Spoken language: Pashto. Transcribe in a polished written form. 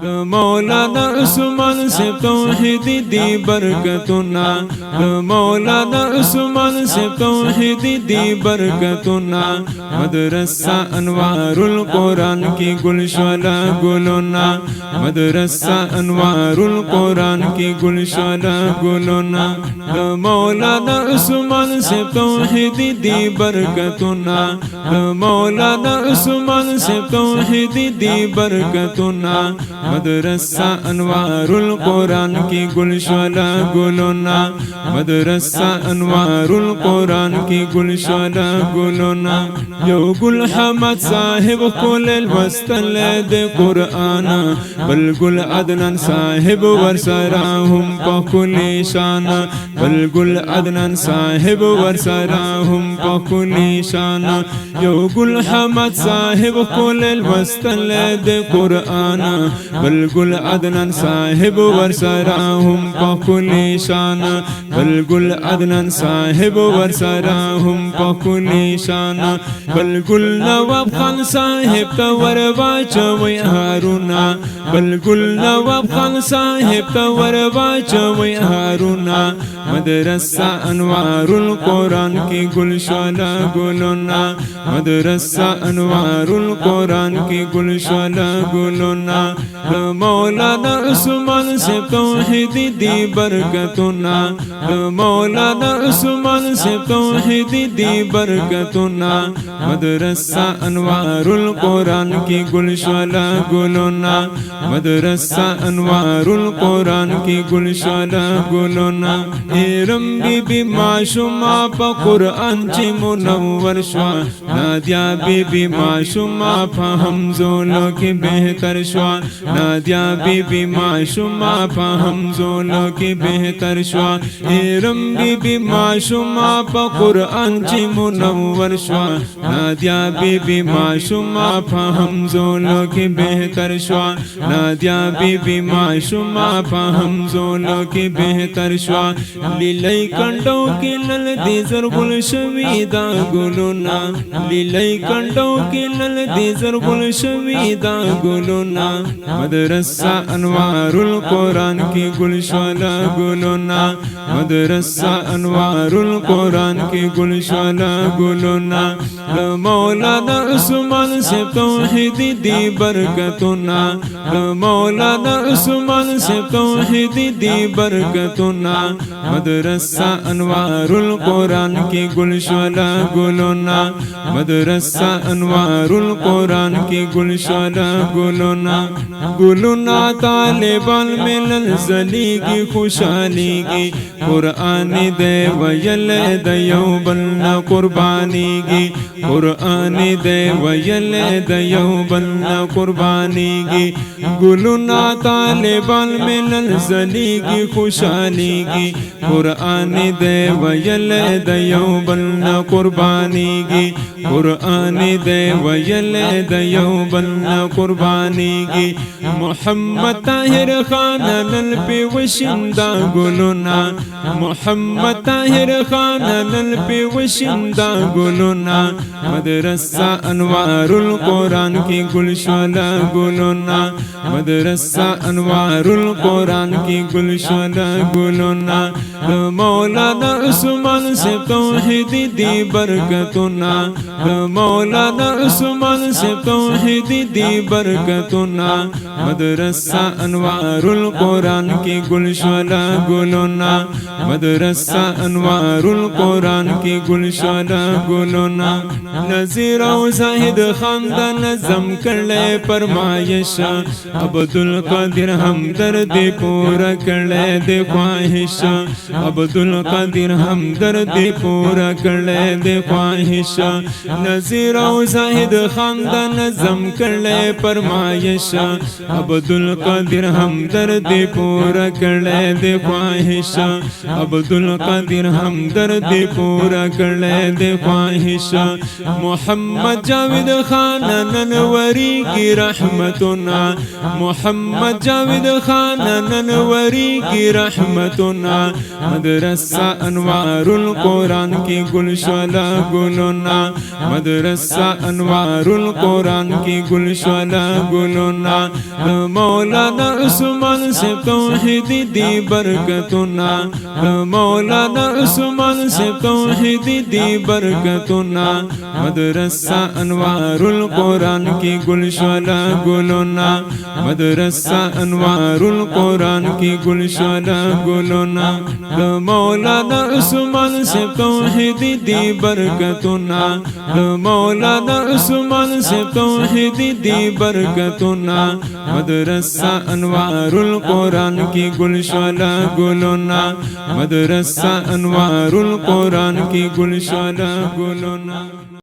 مولانا عثمان سے توحید دی برکتنا مولانا عثمان سے توحید دی برکتنا مدرسہ انوار القرآن کی گلشنہ گلونا مدرسہ انوار القرآن کی گلشنہ گلونا مولانا عثمان سے توحید دی برکتنا مولانا عثمان سے توحید دی برکتنا مدرسہ انوار القرآن کی گلشنہ گلونا مدرسہ انوار القرآن کی گلشنہ گلونا یو گل حمد صاحب کل الوستل دے قرآن بل گل عدنان صاحب ورسراہم پکل شان بل گل عدنان صاحب ورسراہم پکل شان یو گل حمد صاحب کل الوستل دے قرآن بل گل عدنان صاحب ورسراہم پکل شان بل گل عدنان صاحب ورسراہم پکل شان بل گل نواب خان صاحب تور واچوی هارونا بل گل نواب خان صاحب تور واچوی هارونا مدرسہ انوار القرآن کی گلشنہ گلونا مدرسہ انوار القرآن کی گلشنہ گلونا مولانا عثمان سے توحید دی برکتنا مولانا عثمان سے توحید دی برکتنا مدرسہ انوار القرآن کی گلشنہ گلونا مدرسہ انوار القرآن کی گلشنہ گلونا ایرم بی بی معشوما پا قرآن چی منور شوا نادیا بی بی معشوما پا حمزولو کی بہتر شوا نادیا بی بی معشوما پا حمزولو کی بہتر شوا ایرم بی بی معشوما پا قرآن چی منور شوا نادیا بی بی معشوما پا حمزولو کی بہتر شوا نادیا بی بی معشوما پا حمزولو کی بہتر شوا لیلی کنڈو کی لل دی زرگل شویدہ گلونا لیلی کنڈو کی لل دی زرگل شویدہ گلونا مدرسہ انوار القرآن کی گلشنہ گلونا مدرسہ انوار القرآن کی گلشنہ گلونا مولانا عثمان سے توحید دی برکتنا مولانا عثمان سے توحید دی برکتنا مدرسہ انوار القرآن کی گلشنہ گلونا مدرسہ انوار القرآن کی گلشنہ گلونا گلونا طالبان میں للزلیگی خوشحالیگی قرآن دے ویل دیو بلنا قربانیگی قرآن دے ویل دیو بلنا قربانیگی گلونا طالبان میں للزلیگی خوشحالیگی قرآن دے ویل دیو بلنا قربانیگی قرآن دے ویل دیو بلنا قربانیگی محمد طاہر خان لل پی وشندہ گلونا محمد طاہر خان لل پی وشندہ گلونا مدرسہ انوار القرآن کی گلشنہ گلونا مدرسہ انوار القرآن کی گلشنہ گلونا مولانا عثمان سے توحید دی برکتنا مولانا عثمان سے توحید دی برکتنا مدرسہ انوار القرآن کی گلشنہ گلونا مدرسہ انوار القرآن کی گلشنہ گلونا نذیر و زاہد خاندان نظم کر لے فرمائش عبدالقادر ہمدرد پورا کر لے دے خواہش عبدالقادر ہمدرد پورا کر لے دے خواہش نذیر و زاہد خاندان نظم کر لے فرمائش عبدالقادر ہمدرد پورا کر لے دے خواہش عبدالقادر ہمدرد پورا کر لے دے خواہش محمد جاوید خان ننوری کی رحمتنا محمد جاوید خان ننوری کی رحمتنا مدرسہ انوار القرآن کی گلشنہ گلونا مدرسہ انوار القرآن کی گلشنہ گلونا مولانا عثمان سے توحیدی دی برکتنا مولانا عثمان سے توحیدی دی برکتنا مدرسہ انوار القرآن کی گلشولہ گلونا مدرسہ انوار القرآن کی گلشولہ گلونا مولانا عثمان سے توحیدی دی برکتنا مولانا عثمان سے توحیدی دی برکتنا مدرسہ انوار القرآن کی گلشولہ گلونا مدرسہ انوار القرآن کی گلشولہ گلونا